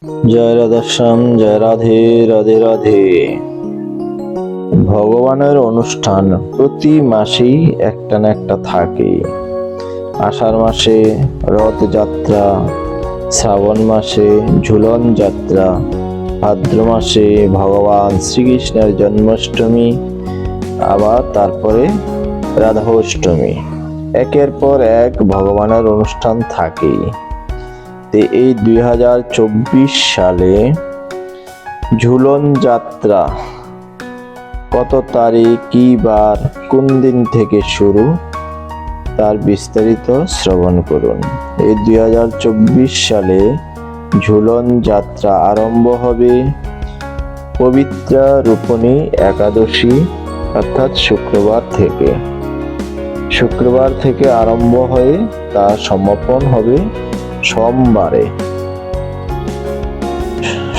জয় রাধাশ্যাম, জয় রাধে রাধে রাধে। ভগবানের অনুষ্ঠান প্রতি মাসেই একটা না একটা থাকে। আষাঢ় মাসে রথযাত্রা, শ্রাবণ মাসে ঝুলন যাত্রা, ভাদ্র মাসে ভগবান শ্রীকৃষ্ণের জন্মাষ্টমী, আবার তারপরে রাধাষ্টমী। একের পর এক ভগবানের অনুষ্ঠান থাকেই। এই 2024 সালে ঝুলন যাত্রা কত তারিখ, কি বার, কোন দিন থেকে শুরু, তার বিস্তারিত শ্রবণ করুন। এই 2024 সালে ঝুলন যাত্রা আরম্ভ হবে পবিত্র রূপণী একাদশী অর্থাৎ শুক্রবার থেকে আরম্ভ হয়ে তার সমাপন হবে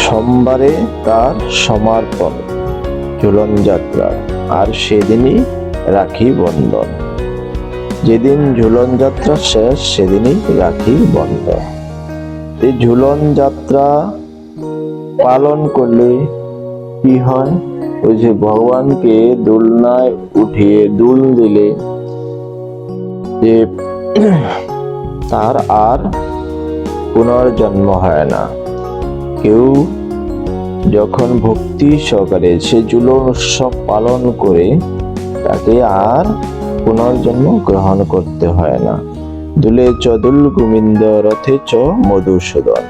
সোমবারে তার সমাপন ঝুলন যাত্রা। আর সেদিনই রাখি বন্ধন। যেদিন ঝুলন যাত্রা শেষ সেদিনই রাখি বন্ধন। এই ঝুলন যাত্রা পালন করলে কি হয়? ওই যে ভগবানকে দোলনায় উঠিয়ে দুল দিলে যে তার আর পুনর্জন্ম হয় না। কেউ যখন ভক্তি সহকারে সে ঝুলন উৎসব পালন করে তাকে আর পুনর্জন্ম গ্রহণ করতে হয় না। দুলে চ দুল গোবিন্দ, রথে চ মধুসূদন।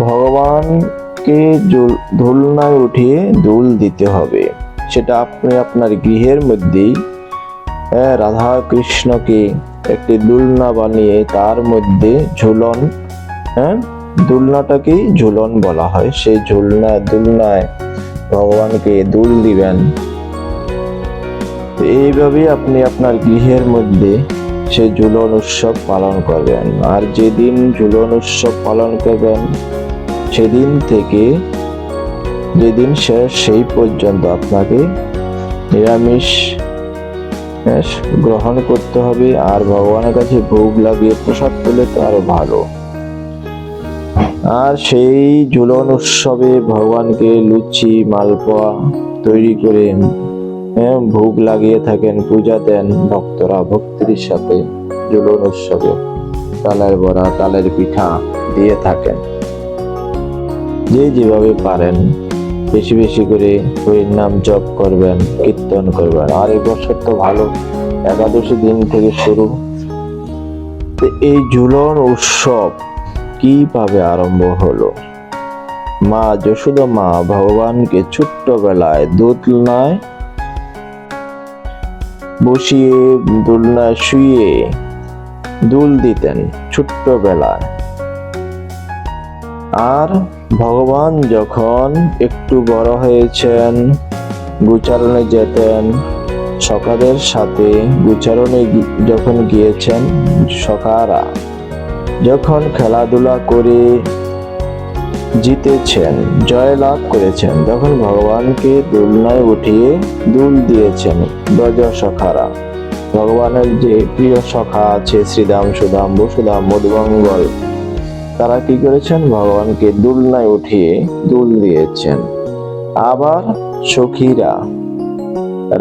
ভগবানকে দোলনায় উঠিয়ে দুল দিতে হবে। সেটা আপনি আপনার গৃহের মধ্যেই রাধা কৃষ্ণকে একটি দুলনা বানিয়ে তার মধ্যে ঝুলন, দুলনাটাকেই ঝুলন বলা হয়। সেই দুলনায় ভগবানকে দুল দিবেন। এইভাবে আপনি আপনার গৃহের মধ্যে সেই ঝুলন উৎসব পালন করবেন। আর যেদিন ঝুলন উৎসব পালন করবেন সেদিন থেকে যেদিন শেষ সেই পর্যন্ত আপনাকে নিরামিষ গ্রহণ করতে হবে। আর ভগবানের কাছে ভোগ লাগিয়ে প্রসাদ পেলে তো আরো ভালো। আর সেই ঝুলন উৎসবে ভগবানকে লুচি মালপোয়া তৈরি করে ভোগ লাগিয়ে থাকেন, পূজা দেন ভক্তরা ভক্তির সাথে। ঝুলন উৎসবে তালের বড়া, তালের পিঠা দিয়ে থাকেন। যে যেভাবে পারেন বেশি বেশি করে হরির নাম জপ করবেন, কীর্তন করবেন। আর এই বছর তো ভালো একাদশী দিন থেকে শুরু। এই ঝুলন উৎসব কিভাবে আরম্ভ হলো? মা যশোদা মা ভগবানকে ছোট্টবেলায় দোলনায় বসিয়ে দোলনায় শুয়ে দুল দিতেন ছোট্টবেলায়। আর ভগবান যখন একটু বড় হয়েছেন, গোচারণে যেতেন সখাদের সাথে, গোচারণে যখন গিয়েছেন, সখারা যখন খেলাধুলা করে জিতেছেন, জয় লাভ করেছেন, তখন ভগবানকে দোলনায় উঠিয়ে দুল দিয়েছেন ব্রজ সখারা। ভগবানের যে প্রিয় সখা আছে শ্রীদাম, সুদাম, বসুদাম, মধুমঙ্গল, তারা কি করেছেন? ভগবানকে দোলনায় উঠিয়ে দুল দিয়েছেন। আবার সখীরা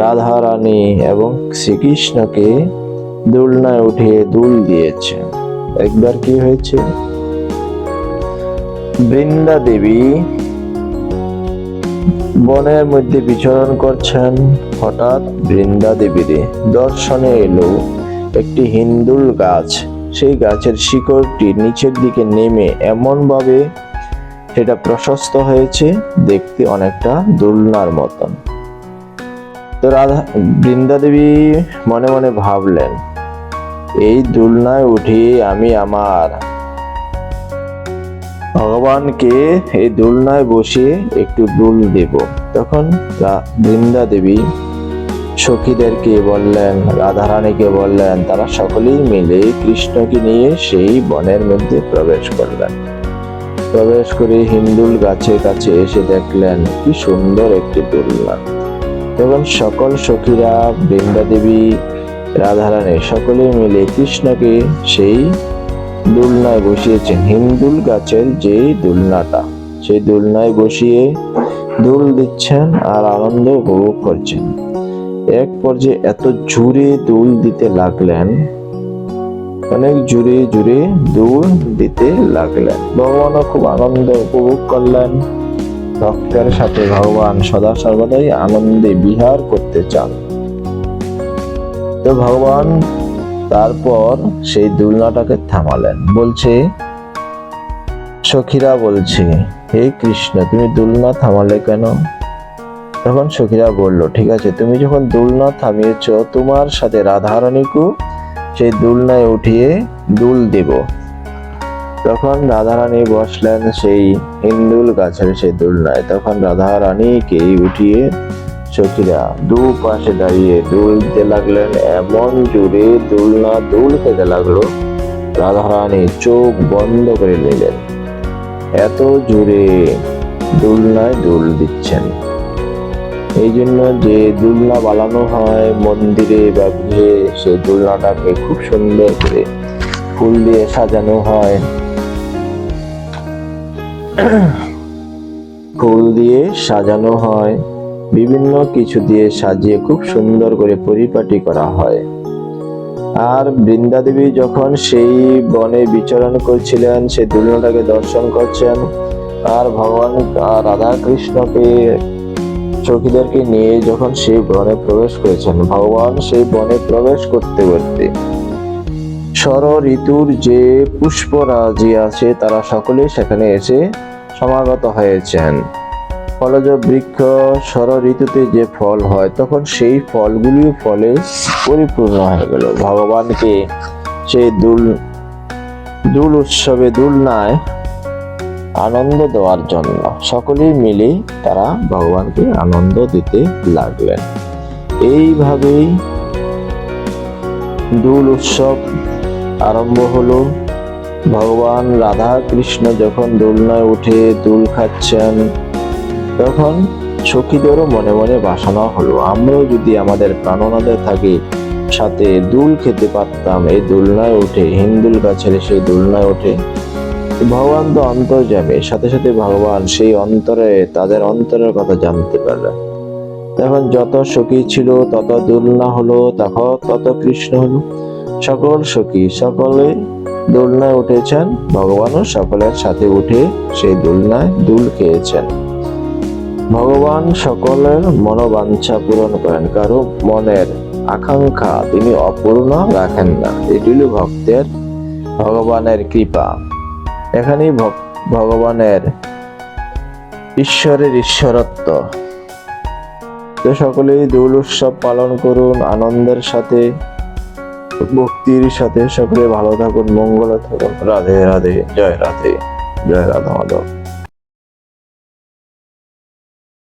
রাধা রানী এবং শ্রীকৃষ্ণকে দোলনায় উঠিয়ে দুল দিয়েছেন। একবার কি হয়েছে? বৃন্দা দেবী বনের মধ্যে বিচরণ করছেন। হঠাৎ বৃন্দা দেবীর দর্শনে এলো একটি হিন্দুল গাছ। সেই গাছের শিকড়টি নিচের দিকে নেমে এমন ভাবে সেটা প্রশস্ত হয়েছে, দেখতে অনেকটা দোলনার মতন। তো বৃন্দা দেবী মনে মনে ভাবলেন, এই দোলনায় উঠিয়ে আমি আমার ভগবানকে এই দোলনায় বসিয়ে একটু দুল দেব। তখন বৃন্দা দেবী সখীদেরকে বললেন, রাধারানীকে বললেন, তারা সকলেই মিলে কৃষ্ণকে নিয়ে সেই বনের মধ্যে প্রবেশ করলেন। প্রবেশ করে হিন্দুল গাছের কাছে এসে দেখলেন কি সুন্দর একটি দোলনা। তখন সকল সখীরা, বৃন্দা দেবী, রাধারানী সকলে মিলে কৃষ্ণকে সেই দোলনায় বসিয়েছেন। হিন্দুল গাছের যে দোলনাটা, সেই দোলনায় বসিয়ে দোল দিচ্ছেন আর আনন্দ উপভোগ করছেন। এক পর্যায়ে এত জোরে দোল দিতে লাগলেন, অনেক জোরে জোরে দোল দিতে লাগলেন। ভগবানও খুব আনন্দ উপভোগ করলেন। ভক্তের সাথে ভগবান সদা সর্বদাই আনন্দে বিহার করতে চান। তো ভগবান তারপর সেই দোলনাটাকে থামালেন। বলছে, সখীরা বলছে, হে কৃষ্ণ, তুমি দোলনা থামালে কেন? তখন সখীরা বলল, ঠিক আছে, তুমি যখন দোলনা থামিয়েছ, তোমার সাথে রাধারানীকেও সেই দোলনায় উঠিয়ে দোল দেব। তখন রাধারানী বসলেন সেই হিন্দুল গাছের সেই দোলনায়। তখন রাধারানীকে উঠিয়ে সখীরা দুপাশে দাঁড়িয়ে দোল দিতে লাগলেন। এমন জোরে দোলনা দোল খেতে লাগলো, রাধারানী চোখ বন্ধ করে নিলেন। এত জোরে দোলনায় দোল দিচ্ছেন। এই জন্য যে দোলনা বানানো হয় মন্দিরে বা গৃহে, সেই দোলনাটাকে খুব সুন্দর করে ফুল দিয়ে সাজানো হয়, ফুল দিয়ে সাজানো হয়, বিভিন্ন কিছু দিয়ে সাজিয়ে খুব সুন্দর করে পরিপাটি করা হয়। আর বৃন্দা দেবী যখন সেই বনে বিচরণ করছিলেন, সেই দোলনাটাকে দর্শন করছেন, আর ভগবান রাধা কৃষ্ণকে সখীদেরকে নিয়ে যখন সেই বনে প্রবেশ করেছেন, ভগবান সেই বনে প্রবেশ করতে করতে শর ঋতুর যে পুষ্পরাজি আছে তারা সকলে সেখানে এসে সমাগত হয়েছেন। ফলজ বৃক্ষ শর ঋতুতে যে ফল হয়, তখন সেই ফলগুলি ফলে পরিপূর্ণ হয়ে গেল। ভগবানকে সেই দোল উৎসবে দোলনায় আনন্দ দেওয়ার জন্য সকলেই মিলে তারা ভগবানকে আনন্দ দিতে লাগলেন। এইভাবেই দোল উৎসব আরম্ভ হলো। ভগবান রাধা কৃষ্ণ যখন দোলনায় উঠে দোল খাচ্ছেন, তখন সখীদেরও মনে মনে বাসনা হলো, আমরাও যদি আমাদের প্রাণনাথে থাকি সাথে দোল খেতে পারতাম। এই দোলনায় উঠে, হিন্দুল গাছের সেই দোলনায় উঠে। ভগবান তো অন্তর্যামী, সাথে সাথে ভগবান সেই অন্তরে তাদের অন্তরের কথা জানতে পারলেন। তখন যত সখী ছিল তত দোলনা হলো, তখন তত কৃষ্ণ হলো। সকল সখী সকলে দোলনায় উঠেছেন, ভগবানও সকলের সাথে উঠে সেই দোলনায় দোল খেয়েছেন। ভগবান সকলের মনোবাঞ্ছা পূরণ করেন, কারো মনের আকাঙ্ক্ষা তিনি অপূর্ণ রাখেন না। এটি হল ভক্তের ভগবানের কৃপা। এখানেই ভগবানের ঈশ্বরের ঈশ্বরত্ব। তো সকলেই দোল উৎসব পালন করুন আনন্দের সাথে, ভক্তির সাথে। সকলে ভালো থাকুন, মঙ্গল থাকুন। রাধে রাধে, জয় রাধে, জয় রাধা মাধব।